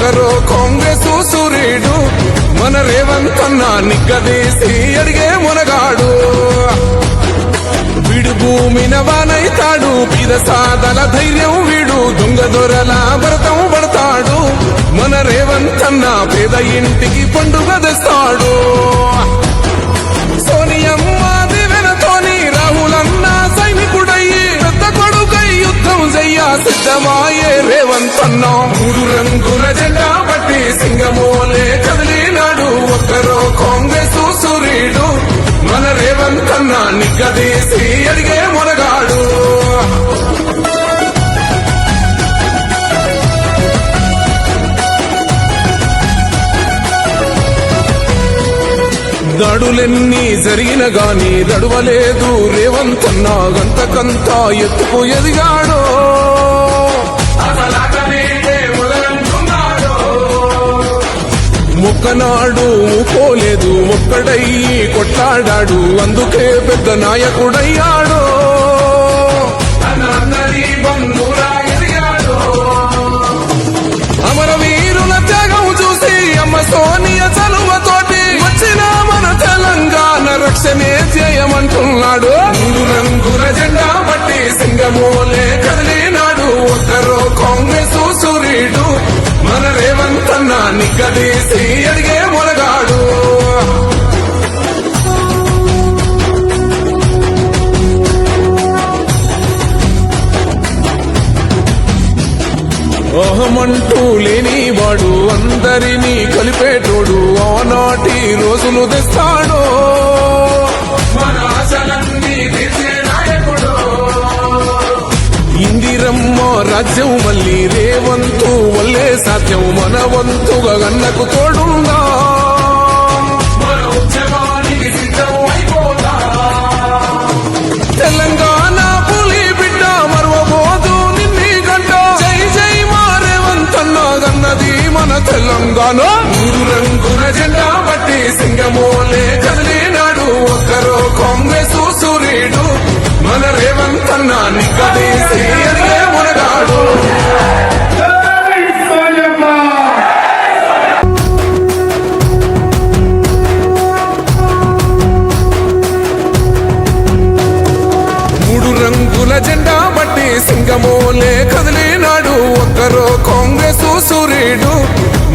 ఒక్కరో కాంగ్రెస్ సూర్యుడు మన రేవంత్ అన్న నిగ్గదీసి అడిగే మునగాడు. వీడు భూమిన వానైతాడు, పీద సాదల ధైర్యం వీడు, దొంగ దొరల భరతం పడతాడు. మన రేవంత్ అన్న పేద ఇంటికి పండుగ తెస్తాడు. సోనియమ్మ దివెనతోని రాహులన్న సైనికుడయ్యి పెద్ద కొడుకై యుద్ధం చెయ్య సిద్ధమాయే రేవంత్ అన్న. 3 రంగుల జెండా పట్టి సింగమోలే కదిలినాడు. ఒక్కరో కాంగ్రెస్ సూర్యుడు మన రేవంత్ అన్న నిగ్గదీసి అడిగే మునగాడు. దాడులెన్ని జరిగిన గాని దడువలేదు రేవంత్ అన్న, గంతకంతా ఎత్తుకు ఎదిగాడో. మొక్కనాడు పోలేదు, ఒక్కడయ్యి కొట్లాడాడు, అందుకే పెద్ద నాయకుడయ్యాడు. అమరవీరుల త్యాగం చూసి అమ్మ సోనియ చలువతోటి వచ్చిన మన తెలంగాణ రక్షణే చేయమంటున్నాడు. 3 రంగుల జెండా పట్టి సింగమోలే కదిలినాడు. ఒక్కరో కాంగ్రెస్ సూర్యుడు మన రేవంత్ అన్న నిగ్గదీసి అడిగే మునగాడు. అహమంటూ లేనివాడు, అందరినీ కలిపేటోడు, ఆనాటి రోజులు తెస్తాడు. మన ఆశలన్నీ తీర్చే నాయకుడు. ఇందిరమ్మ రాజ్యం మళ్ళీ రేవంతు వల్లే సాధ్యం, మన వంతుగా గన్నకు తోడుందా. మన ఉద్యమానికి సిద్ధం అయిపోతా. తెలంగాణ పులి బిడ్డ మరవబోదు నిన్ని గంట. జై జై మా రేవంత్ అన్న గన్నది మన తెలంగాణ. 3 రంగుల జెండా పట్టి సింగమోలే కదిలినాడు. ఒక్కరో కాంగ్రెస్ సూర్యుడు మన రేవంత్ అన్న నిగ్గదీసి అడిగే మునగాడు. జెండా బట్టి సింగమోలే కదిలినాడు. ఒక్కరో కాంగ్రెస్ సూర్యుడు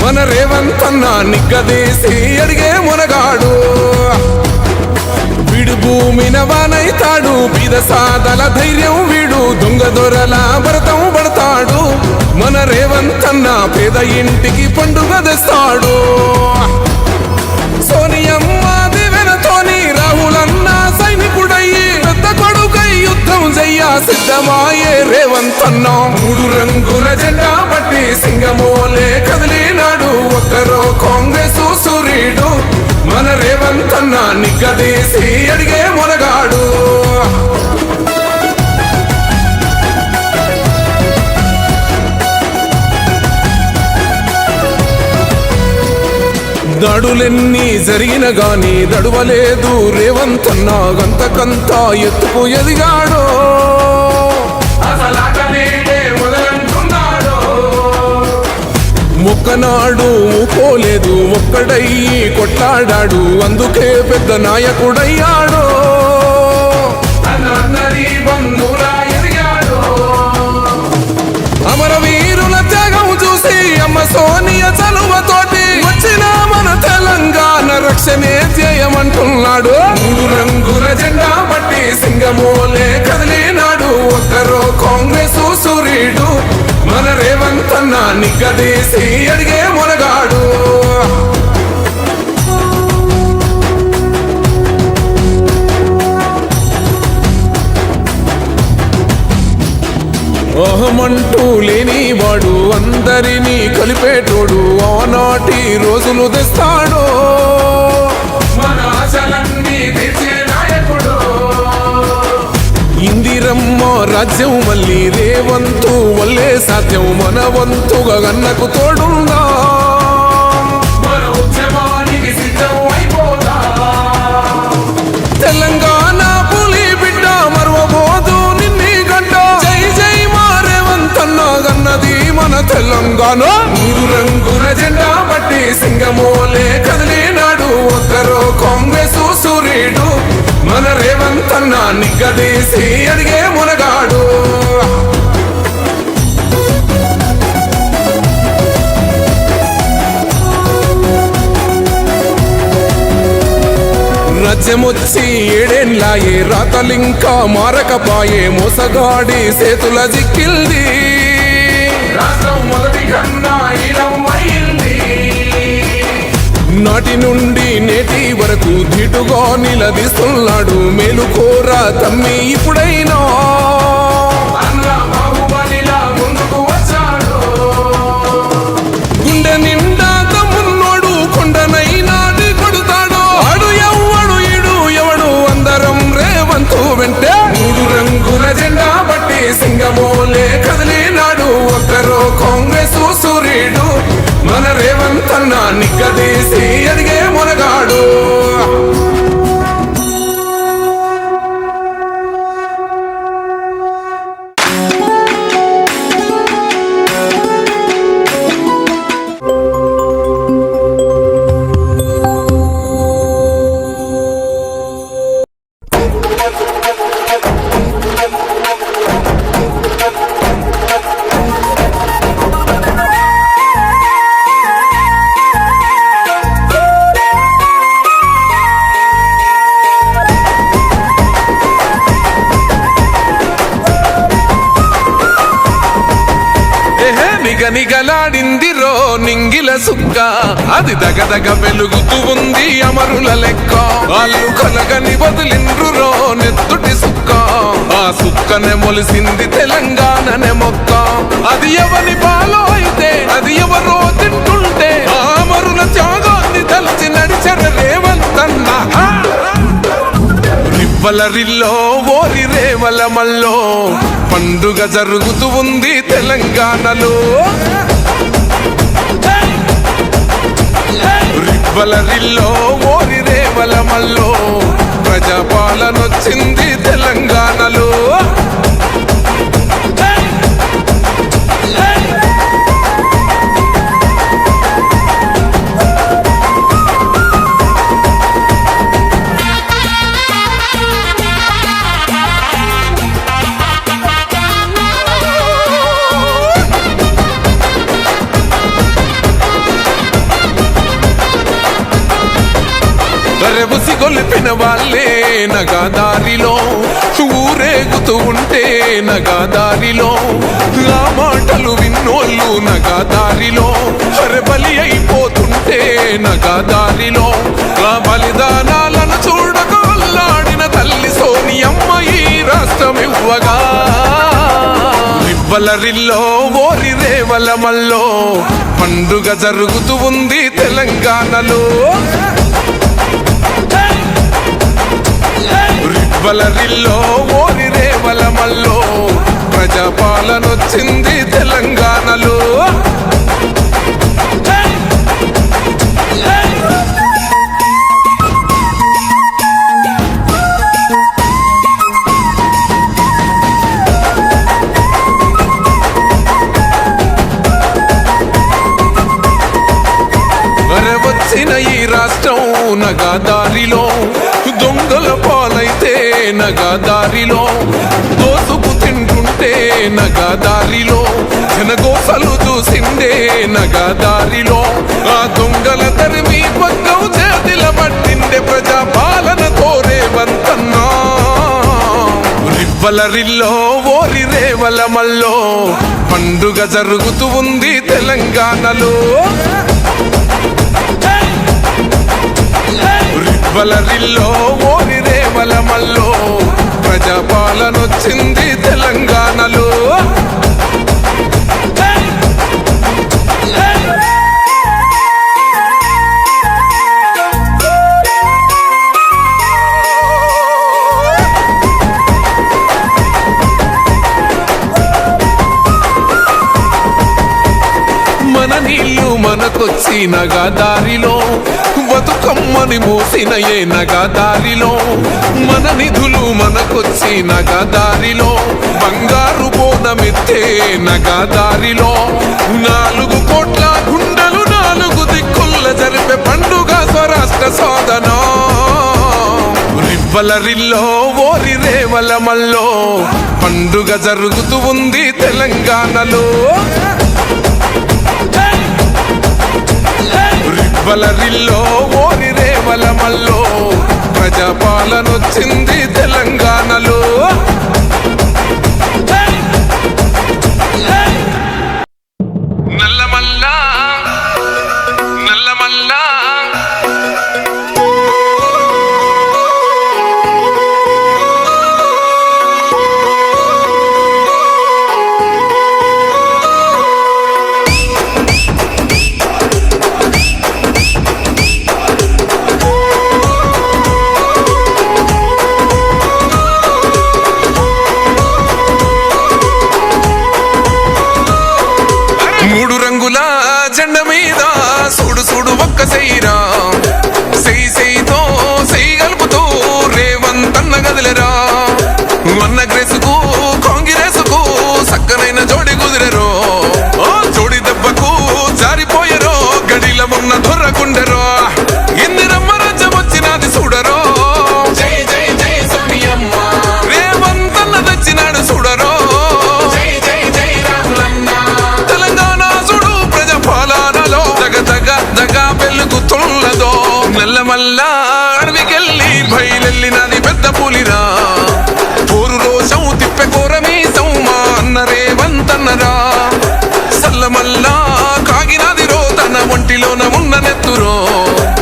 మన రేవంత్ అన్న నిగ్గదీసి అడిగే మునగాడు. వీడు భూమిన వానైతాడు, పీద సాదల ధైర్యం వీడు, దొంగ దొరల భరతం పడతాడు. మన రేవంత్ అన్న పేద ఇంటికి పండుగ తెస్తాడు. సోనియమ్మ దివెనతోని రాహులన్న సైనికుడయ్యి పెద్ద కొడుకై యుద్ధం చెయ్య సిద్ధమాయే రేవంత్ అన్న. 3 రంగుల జెండా పట్టి సింగమోలే కదిలినాడు. ఒక్కరో కాంగ్రెస్ సూర్యుడు మన రేవంత్ అన్న నిగ్గదీసి అడిగే మునగాడు. దాడులెన్ని జరిగిన గాని దడువలేదు రేవంత్ అన్న, గంతకంతా ఎత్తుకు ఎదిగాడో. మొక్కనాడు పోలేదు, ఒక్కడయ్యి కొట్లాడాడు, అందుకే పెద్ద నాయకుడయ్యాడు. అమరవీరుల త్యాగం చూసి అమ్మ సోనియ చలువతోటి వచ్చిన మన తెలంగాణ రక్షణే చేయమంటున్నాడు. 3 రంగుల జెండా పట్టి సింగమోలే కదిలినాడు. ఒక్కరో కాంగ్రెస్ సూర్యుడు మన రేవంత్ అన్న నిగ్గదీసి అడిగే మునగాడు. అహమంటూ లేనివాడు, అందరినీ కలిపేటోడు, ఆనాటి రోజులు తెస్తాడు. మన ఆశలన్నీ తీర్చే నాయకుడు. ఇందిరమ్మ రాజ్యం మళ్ళీ రేవంతు వల్లే సాధ్యం, మన వంతుగా గన్నకు తోడుందా. మన ఉద్యమానికి సిద్ధం అయిపోతా. తెలంగాణ పులి బిడ్డ మరవబోదు నిన్ని గంట. జై జై మా రేవంత్ అన్న గన్నది మన తెలంగాణ. మూడు రంగుల జెండా బట్టి సింగమోలే కదిలినాడు ఒక్కరో కాంగ్రెస్ సూర్యుడు. మన రేవంత్ అన్న నిగ్గదీసి అడిగే మునగాడు. రాజ్యమొచ్చి ఏడేళ్ళాయే రాతలింకా మారకపాయే మోసగాడి సేతుల జిక్కిల్ది. రాష్ట్రం మొదటి కన్నా ఈలమైంది. నాటి నుండి నేటి వరకు ధీటుగా నిలదీస్తున్నాడు మేలుకోరా తమ్మి ఇప్పుడైనా. ముందుకు వచ్చాడు గుండె నిండా తమ్మున్నోడు కొండనైనా కొడుతాడు. ఆడు ఎవ్వడు ఈడు ఎవడు అందరం రేవంతు వెంటే. మూడు రంగుల జెండా బట్టి సింగమోలే కదిలినాడు ఒక్కరో కాంగ్రెస్ సూర్యుడు. మన రేవంత్ అన్న నిగ్గదీసి అడిగే మునగాడు. నిగలాడిందిరో నింగిల సుక్క అది దగదగ వెలుగుతూ ఉంది అమరుల లెక్క. వాళ్ళు కలగని వదిలిండ్రురో నెత్తుటి సుక్క. ఆ సుక్కనే మొలిసింది తెలంగాణనే మొక్క. అది ఎవరి పాలో అయితే అది ఎవరో తింటుంటే ఆ అమరుల త్యాగాన్ని తలచి నడిచర రేవంత్ అన్న. రివ్వల రిల్లో ఓరి రేవల మల్లో పండుగ జరుగుతూ ఉంది తెలంగాణలో. రివ్వల రిల్లో ఓరి రేవల మల్లో ప్రజాపాలనొచ్చింది తెలంగాణలో. రెబుసి గొలిపిన వాళ్ళే నగాదారిలో ఊరేగుతూ ఉంటే నగాదారిలో. ఆ మాటలు విన్నోళ్ళు నగాదారిలో బలి అయిపోతుంటే నగాదారిలో. ఆ బలిదానాలను చూడగొల్లాడిన తల్లి సోనియమ్మ ఈ రాష్ట్రం ఇవ్వగా. రివ్వల రిల్లో ఓరి రేవల మల్లో పండుగ జరుగుతూ ఉంది తెలంగాణలో. రివ్వల రిల్లో ఓరి రేవల మల్లో ప్రజాపాలనొచ్చింది తెలంగాణలో. వచ్చిన ఈ రాష్ట్రం నగాదారిలో దొంగల పాలైతే నగాదారిలో. దోసుకు తింటుంటే నగాదారిలో జనగోసలు చూసిందే నగాదారిలో. ఆ దొంగల తరిమి పక్కం చేతిల పట్టిండే ప్రజాపాలన కోరే వంతన్నా. రివ్వల రిల్లో ఓరి రేవల మల్లో పండుగ జరుగుతూ ఉంది తెలంగాణలో. రివ్వల రిల్లో ఓరి రేవల మల్లో ప్రజాపాలనొచ్చింది తెలంగాణలో. మన నీళ్లు మనకొచ్చిన దారిలో బతుకమ్మని మోసిన ఏనగా దారిలో మన నిధులు మనకొచ్చిన దారిలో బంగారు బోనమెత్తే నగా దారిలో 4 కోట్ల గుండెలు 4 దిక్కుల జరిపే పండుగ స్వరాష్ట్ర సాధన రివ్వలరిల్లో ఓరి రేవల మల్లో పండుగ జరుగుతూ ఉంది తెలంగాణలో రివ్వలరిల్లో ఓరి రేవల మల్లో ప్రజాపాలనొచ్చింది తెలంగాణలో నల్లమల్లా నల్లమల్లా జెండ మీద సుడు సుడు ఒక్క సెయ్యిరా సెయ్యితో సెయ్యి కలుపుతూ రేవంతన్న గదిలేరా అన్న గ్రేసుకు కాంగ్రెసుకు సక్కనైన జోడి కుదిరెరో జోడి దెబ్బకు జారిపోయరో గడిల ఉన్న దొర్రకుండెరో ఇందిరమ్మ రాజ్యం వచ్చినది చూడరో జై జై జై సోనియమ్మ రేవంతన్న తెచ్చినాడు చూడరో వెలుగుతున్నదో నల్లమల్లా అడవికెళ్ళి బయలెళ్ళినది పెద్ద పులిరా పోరు రోషం తిప్పె కోరమీసం మా అన్న రేవంతన్నరా సల్లమల్లా కాగినది రో తన ఒంటిలోన ఉన్న నెత్తురో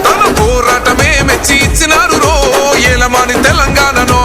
తన పోరాటమే మెచ్చి ఇచ్చినారు రో ఏలమాని తెలంగాణనో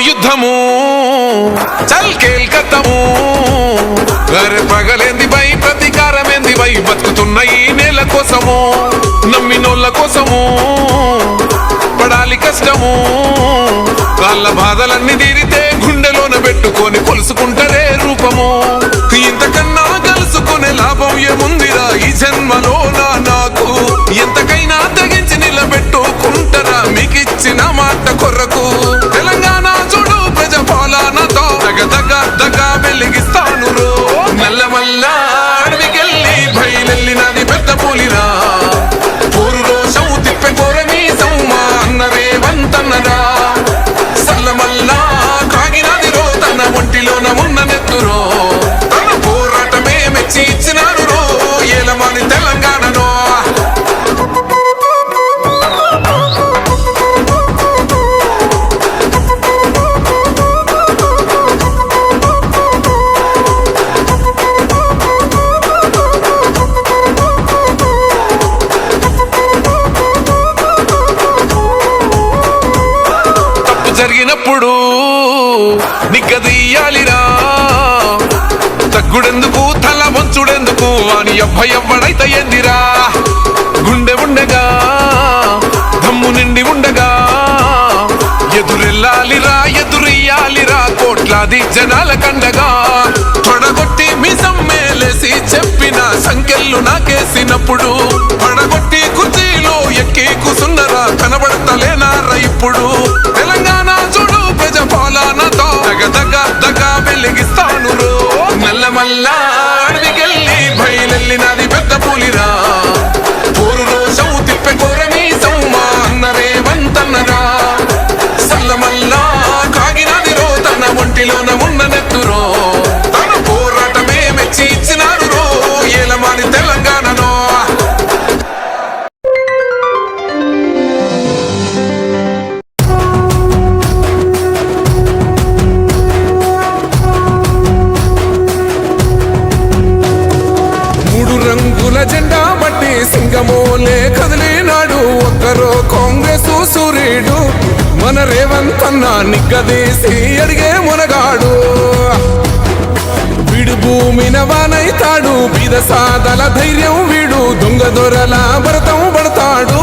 యుద్ధము చల్ కేల్కత్తము అరే పగలేంది బై ప్రతీకారమేంది బై బతుకుతున్న ఈ నేల కోసము నమ్మినోళ్ళ కోసము పడాలి కష్టము వాళ్ళ బాధలన్నీ తీరితే గుండెలోన పెట్టుకొని కొలుసుకుంటారే రూపము ఇంతకన్నా కలుసుకునే లాభం ఏముందిరా ఈ జన్మలో నాకు ఎంతకైనా తెగించి నిలబెట్టుకుంటారా మీకిచ్చిన మాట కొరకు తెలంగాణ చూడు ప్రజాపాలనతో దగ వెలిగిస్తాను రో నల్లమల్లా అడవికెళ్ళి బయలెళ్ళినది పెద్ద పులిరా పోరు రోషం తిప్పె కోరమీసం మా అన్న రేవంతన్నరా సల్లమల్లా కాగినది రో తన ఒంటిలోన ఉన్న నెత్తురో తన పోరాటమే మెచ్చి ఇచ్చినారు రో ఏలమాని తెలంగాణనో జరిగినప్పుడు నిగ్గదీయాలిరా తగ్గుడెందుకు తల వంచుడెందుకు అని ఎవ్వడైతే ఏందిరా గుండె ఉండగా దమ్ము నిండి ఉండగా ఎదురెళ్ళాలిరా ఎదురెయ్యాలిరా కోట్లాది జనాల కండగా పడగొట్టి మిసం మేలేసి చెప్పిన సంఖ్యలు నాకేసినప్పుడు పడగొట్టి కుర్చీలో ఎక్కి కూసున్నరా కనబడతలేనారా ఇప్పుడు తెలంగాణ చూడు ప్రజాపాలనతో దగ వెలిగిస్తాను రో నల్లమల్లా అడవికెళ్ళి బయలెళ్ళినది పెద్ద పులిరా పోరు రోషం తిప్పె కోరమీసం మా అన్న రేవంతన్నరా సల్లమల్లా కాగినది రో తన ఒంటిలోన ఉన్న నెత్తురో తన పోరాటమే మెచ్చి ఇచ్చినారు రో ఏలమాని తెలంగాణనో ఒక్కరో కాంగ్రెస్ సూర్యుడు మన రేవంత్ అన్న నిగ్గదీసి అడిగే మునగాడు వీడు భూమిన వానైతాడు బీద సాదల ధైర్యం వీడు దొంగ దొరల భరతం పడతాడు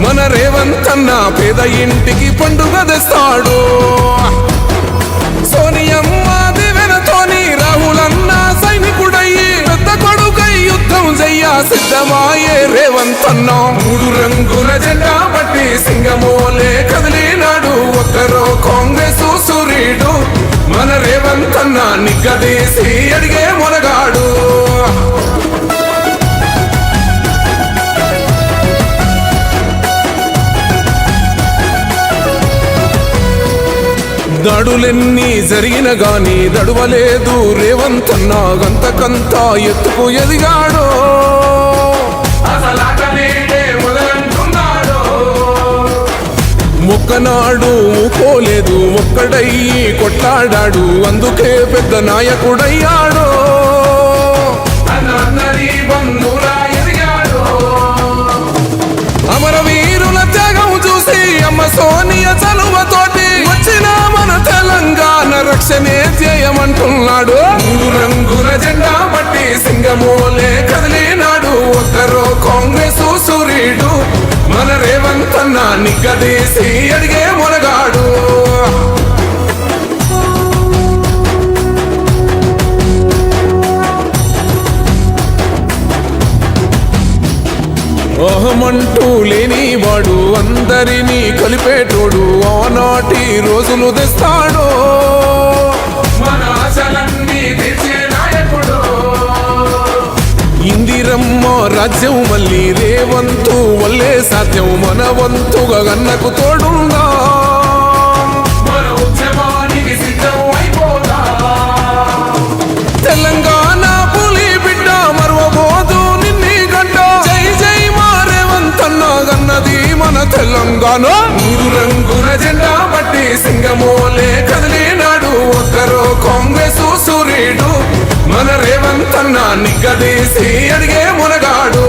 మన రేవంత్ అన్న పేద ఇంటికి పండుగ తెస్తాడు సోనియమ్మ దివెనతోని రాహులన్న సైనికుడయ్యి పెద్ద కొడుకై యుద్ధం చెయ్య సిద్ధమాయే రేవంత్ అన్న మూడు రంగుల జెండా బట్టి సింగమోలే కదిలినాడు ఒక్కరో కాంగ్రెస్ సూర్యుడు మన రేవంత్ అన్న నిగ్గదీసి అడిగే మునగాడు దాడులెన్ని జరిగిన గాని దడువలేదు రేవంత్ అన్న గంతకంతా ఎత్తుకు ఎదిగాడు మొక్కనాడు ఊకోలేదు ఒక్కడయ్యి కొట్లాడాడు అందుకే పెద్ద నాయకుడయ్యాడు అమరవీరుల త్యాగం చూసి అమ్మ సోనియ చలువతోటి వచ్చిన మన తెలంగాణ రక్షణే చేయమంటున్నాడు మూడు రంగుల జెండా బట్టి సింగమోలే కదిలినాడు ఒక్కరో కాంగ్రెస్ సూర్యుడు మన రేవంత్ అన్న నిగ్గదీసి అడిగే మునగాడు అహమంటూ లేనివాడు అందరినీ కలిపేటోడు ఆనాటి రోజులు తెస్తాడు మన ఆశలన్నీ తీర్చే నాయకుడు ఇందిరమ్మ రాజ్యం మళ్ళీ రేవంతు వల్లే సాధ్యం మన వంతుగా గన్నకు తోడుందా మన ఉద్యమానికి సిద్ధం అయిపోదా తెలంగాణ పులి బిడ్డ మరువబోదు నిన్ని గంట జై జై మా రేవంత్ అన్న గన్నది మన తెలంగాణ మూడు రంగుల జెండా బట్టి సింగమోలే కదిలినాడు ఒక్కరో కాంగ్రెస్ సూర్యుడు మన రేవంత్ అన్న నిగ్గదీసి అడిగే మునగాడు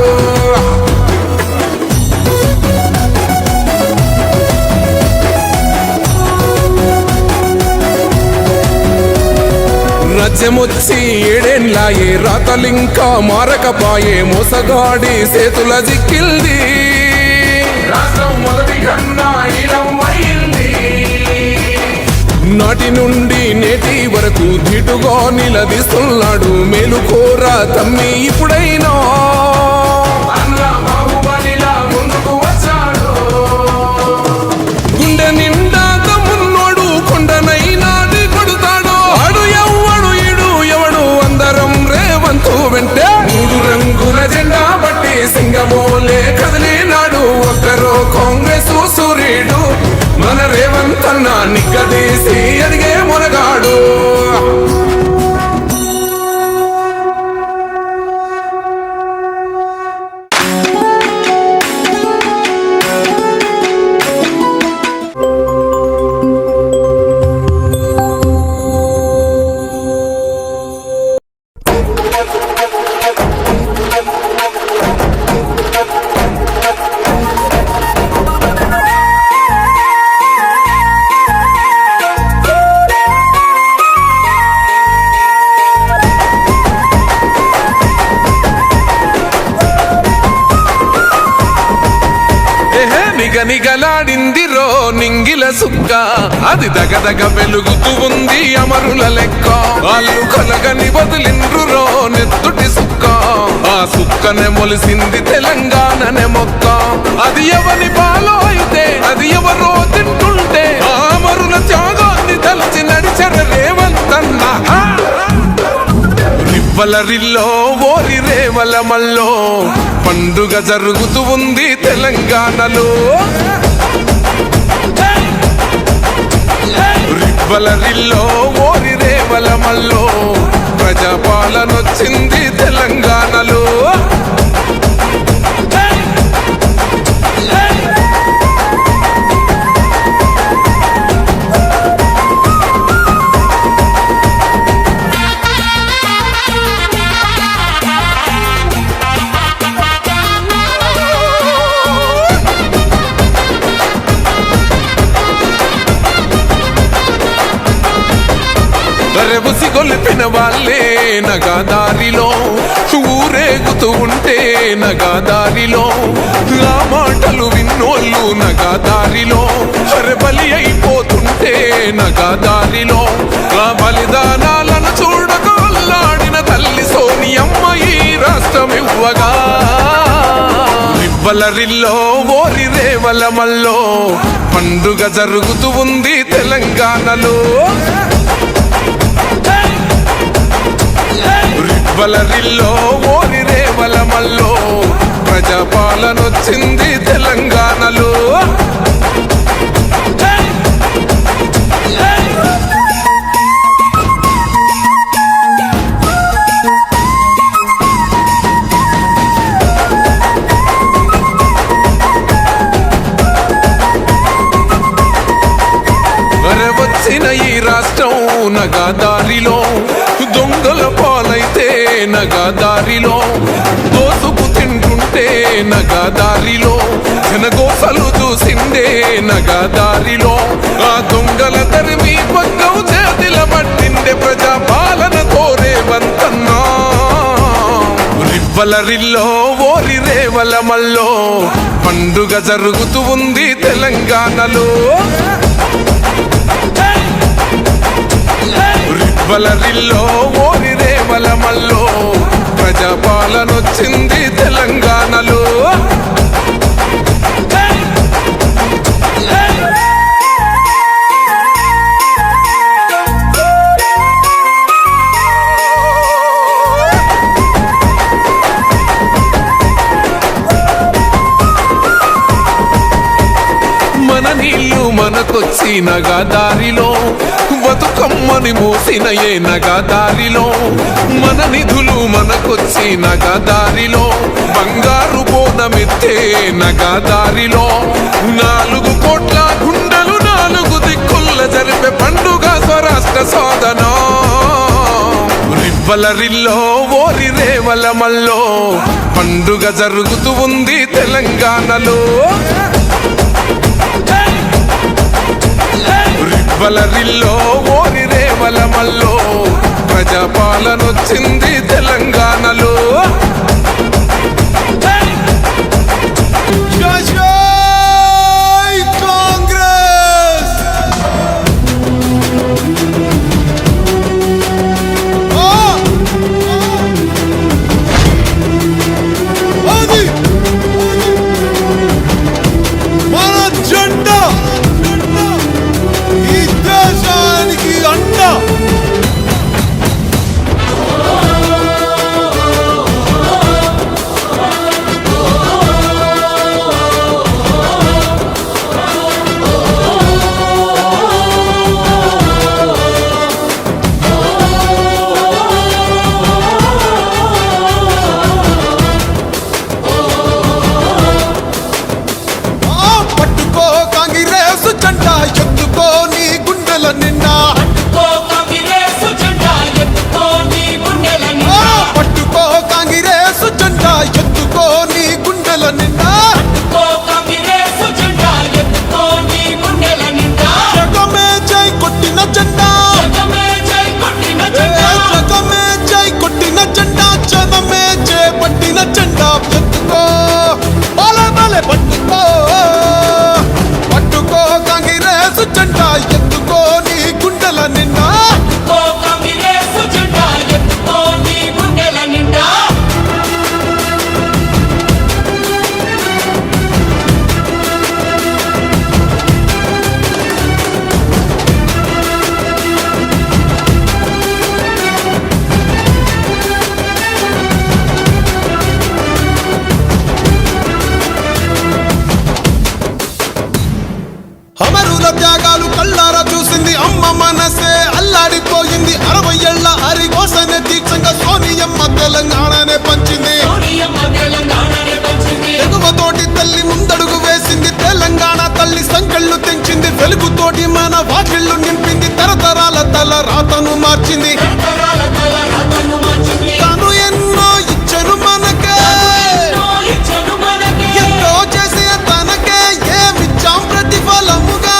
రాజ్యమొచ్చి ఏడేండ్లాయే రాతలింకా మారకపాయే మోసగాడి సేతుల జిక్కిల్ది రాష్ట్రం మొదటి కన్నా నాటి నుండి నేటి వరకు ధీటుగా నిలదీస్తున్నాడు మేలుకోరా తమ్మి ఇప్పుడైనా గుండె నిండా తమ్మున్నోడు కొండనైనా కొడుతాడు ఆడు ఎవ్వడు ఈడు ఎవడు అందరం రేవంతు వెంటే మూడు రంగుల జెండా బట్టి సింగమోలే కదిలినాడు ఒక్కరో కాంగ్రెస్ సూర్యుడు మన రేవంత్ అన్న నిగ్గదీసి అడిగే మునగాడు నిగనిగలాడిందిరో నింగిల సుక్క అది దగదగ వెలుగుతూ ఉంది అమరుల లెక్క వాళ్ళు కలగని వదిలిండ్రురో నెత్తుటి సుక్క ఆ సుక్కనే మొలిసింది తెలంగాణనే మొక్క అది ఎవరి పాలో అయితే అది ఎవరో తింటుంటే ఆ అమరుల త్యాగాన్ని తలచి నడిచర రేవంత్ అన్న రివ్వలరిల్లో ఓరి రేవల మల్లో పండుగ జరుగుతూ ఉంది తెలంగాణలో రివ్వలరిల్లో ఓరి రేవల మల్లో ప్రజాపాలనొచ్చింది తెలంగాణలో నగదారిలో ఊరేగుతూ ఉంటే నగదారిలో ఆ మాటలు విన్నోళ్ళు నగదారిలో బలి అయిపోతుంటే నగదారిలో ఆ బలిదానాలను చూడక అల్లాడిన తల్లి సోనియమ్మ ఈ రాష్ట్రం ఇవ్వగా రివ్వలరిల్లో ఓరి రేవలమల్లో పండుగ జరుగుతూ ఉంది తెలంగాణలో రివ్వలరిల్లో ఓరి రేవలమల్లో ప్రజాపాలనొచ్చింది తెలంగాణలో వచ్చిన ఈ రాష్ట్రం నగదారిలో దొంగల పాలైతే నగదారిలో దోసుకు తింటుంటే నగదారిలో జనగోసలు చూసిందే నగదారిలో ఆ దొంగల తరిమి పగ్గం చేతిల పట్టిండే ప్రజాపాలన కోరేవంతన్నా రివ్వలరిల్లో ఓరి రేవలమల్లో పండుగ జరుగుతూ ఉంది తెలంగాణలో రివ్వలరిల్లో ఓరి రేవలమల్లో ప్రజాపాలనొచ్చింది తెలంగాణలో మన నీళ్లు మనకొచ్చి నగదారిలో బతుకమ్మని మోసిన ఏ నగదారిలో మన నిధులు మనకొచ్చి నగదారిలో బంగారు బోనమెత్తే నగదారిలో 4 కోట్ల గుండెలు 4 దిక్కుల్ల జరిపే పండుగ స్వరాష్ట్ర సాధన రివ్వలరిల్లో ఓరి రేవలమల్లో పండుగ జరుగుతూ ఉంది తెలంగాణలో రివ్వలరిల్లో ఓరి రేవలమల్లో ప్రజాపాలనొచ్చింది తెలంగాణలో అమరుల త్యాగాలు కళ్ళారా చూసింది అమ్మ మనసే అల్లాడిపోయింది 60 ఏళ్ల హరికోసనే దీక్షంగా సోనియమ్మ తెలంగాణనే పంచింది ఎగువతోటి తల్లి ముందడుగు వేసింది తెలంగాణ తల్లి సంకళ్ళు తెంచింది వెలుగుతోటి మన వాకిళ్ళు నింపింది తరతరాల తల రాతను మార్చింది తను ఎన్నో ఇచ్చను మనకే ఎంతో చేసే తనకే ఏమిచ్చాం ప్రతిఫలముగా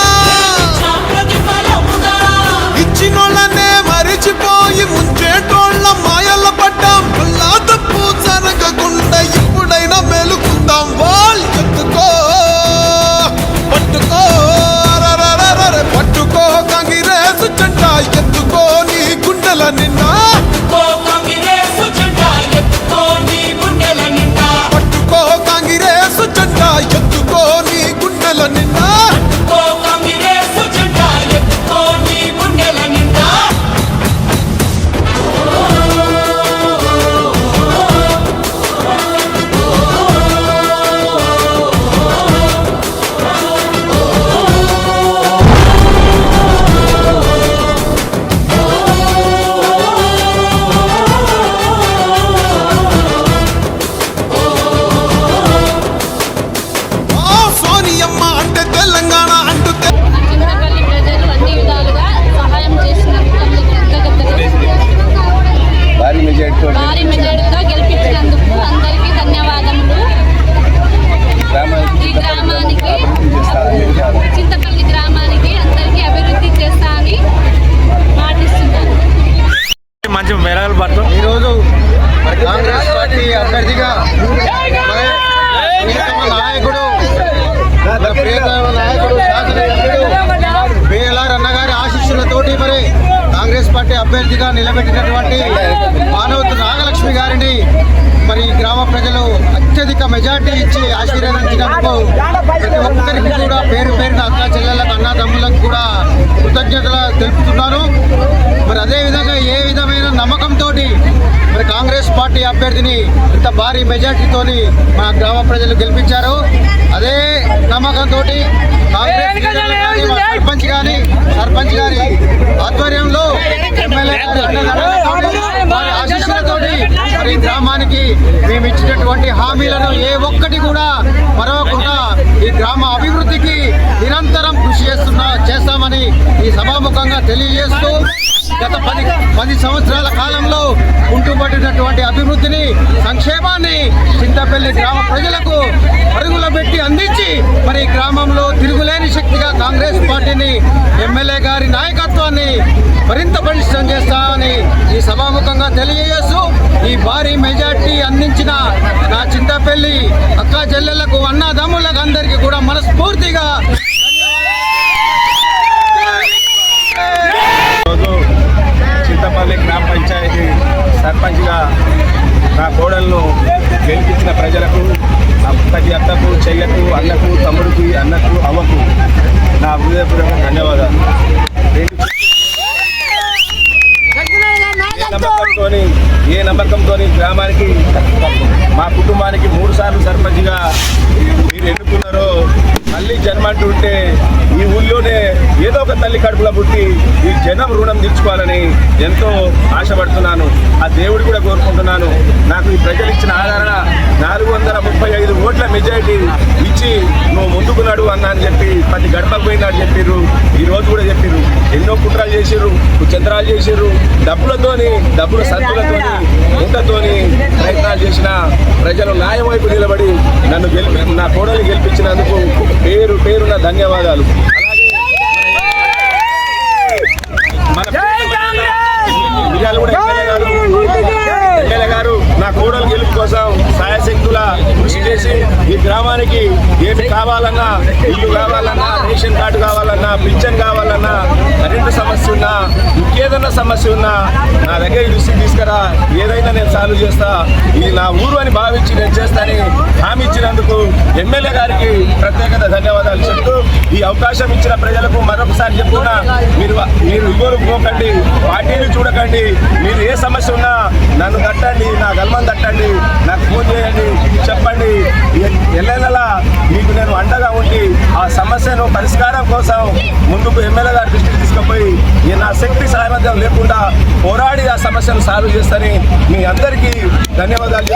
ఇచ్చినోళ్ళనే మరిచిపోయి ముంచేటోళ్ళ మాయల అత్యధిక మెజార్టీ ఇచ్చి ఆశీర్వదించినందుకు ప్రతి ఒక్కరికి కూడా పేరు పేరున అక్క చెల్లెళ్ళకు అన్నదమ్ములకు కూడా కృతజ్ఞతలు తెలుపుతున్నాను. మరి అదేవిధంగా ఏ విధమైన నమ్మకంతో మరి కాంగ్రెస్ పార్టీ అభ్యర్థిని ఇంత భారీ మెజార్టీతోని మా గ్రామ ప్రజలు గెలిపించారు. అదే నమ్మకంతో కాంగ్రెస్ సర్పంచ్ గారి ఆధ్వర్యంలో ఎమ్మెల్యే వారి ఆశీస్సులతోటి మరి గ్రామానికి మేము ఇచ్చినటువంటి హామీలను ఏ ఒక్కటి కూడా మరవకుండా ఈ గ్రామ అభివృద్ధికి నిరంతరం కృషి చేస్తామని ఈ సభాముఖంగా తెలియజేస్తూ గత 10 సంవత్సరాల కాలంలో ఉంటుపడినటువంటి అభివృద్ధిని సంక్షేమాన్ని చింతపల్లి గ్రామ ప్రజలకు పరుగులో పెట్టి అందించి మరి గ్రామంలో తిరుగులేని శక్తిగా కాంగ్రెస్ పార్టీని ఎమ్మెల్యే గారి నాయకత్వాన్ని మరింత బలిష్టం చేస్తామని ఈ సభాముఖంగా తెలియజేస్తూ ఈ భారీ మెజార్టీ అందించిన నా చింతపల్లి అక్క చెల్లెళ్లకు అన్నదమ్ములకు అందరికీ కూడా మనస్ఫూర్తిగా చింతపల్లి గ్రామ పంచాయతీ సర్పంచ్గా నా కోడలను గెలిపించిన ప్రజలకు ప్రతి అత్తకు చెయ్యకు అన్నకు తమ్ముడికి అన్నకు అవ్వకు నా హృదయపూర్వక ధన్యవాదాలు. ఏ నమ్మకంతో గ్రామానికి మా కుటుంబానికి 3 సార్లు సర్పంచ్గా మీరు ఎన్నుకున్నారో తల్లి జన్మ అంటుంటే ఈ ఊళ్ళోనే ఏదో ఒక తల్లి కడుపులో పుట్టి ఈ జనం రుణం తీర్చుకోవాలని ఎంతో ఆశపడుతున్నాను. ఆ దేవుడు కూడా కోరుకుంటున్నాను. నాకు ఈ ప్రజలు ఇచ్చిన ఆదరణ 435 ఓట్ల మెజారిటీ ఇచ్చి నువ్వు ముందుకు నడు అన్నా అని చెప్పి ప్రతి గడపకు పోయినాడు చెప్పిర్రు. ఈ రోజు కూడా చెప్పిర్రు. ఎన్నో కుట్రలు చేసిర్రు, కుచంత్రాలు చేసిర్రు, డబ్బుల సంతులతోని ముంటతోని ప్రయత్నాలు చేసిన ప్రజలు న్యాయం వైపు నిలబడి నన్ను నా కోడలు గెలిపించినందుకు పేరున ధన్యవాదాలు. ఎమ్మెల్యే గారు నా కోడలు గెలుపు కోసం సాయశక్తుల కృషి చేసి ఈ గ్రామానికి ఏమి కావాలన్నా, ఇల్లు కావాలన్నా, రేషన్ కార్డు కావాలన్నా, పింఛన్ కావాలన్నా, కరెంటు సమస్య ఉన్నా, ఇంకేదన్నా సమస్య ఉన్నా నా దగ్గర దృష్టికి తీసుకురా, ఏదైనా నేను సాల్వ్ చేస్తా, ఇది నా ఊరు అని భావించి నేను చేస్తానని హామీ ఇచ్చినందుకు ఎమ్మెల్యే గారికి ప్రత్యేకత ధన్యవాదాలు చెప్తూ ఈ అవకాశం ఇచ్చిన ప్రజలకు మరొకసారి చెప్తున్నా, మీరు ఇగోలు పోకండి, పార్టీని చూడకండి. మీరు ఏ సమస్య ఉన్నా నన్ను తట్టండి, నా గల్మని తట్టండి, నాకు ఫోన్ చేయండి, చెప్పండి. ఎల్లెల్లలా మీకు నేను అండగా ఉండి ఆ సమస్యను పరిష్కారం కోసం ముందుకు ఎమ్మెల్యే గారి దృష్టికి తీసుకుపోయి నా శక్తి సామర్థ్యం లేకుండా పోరాడి ఆ సమస్యను సాల్వ్ చేస్తానని మీ అందరికీ ధన్యవాదాలు.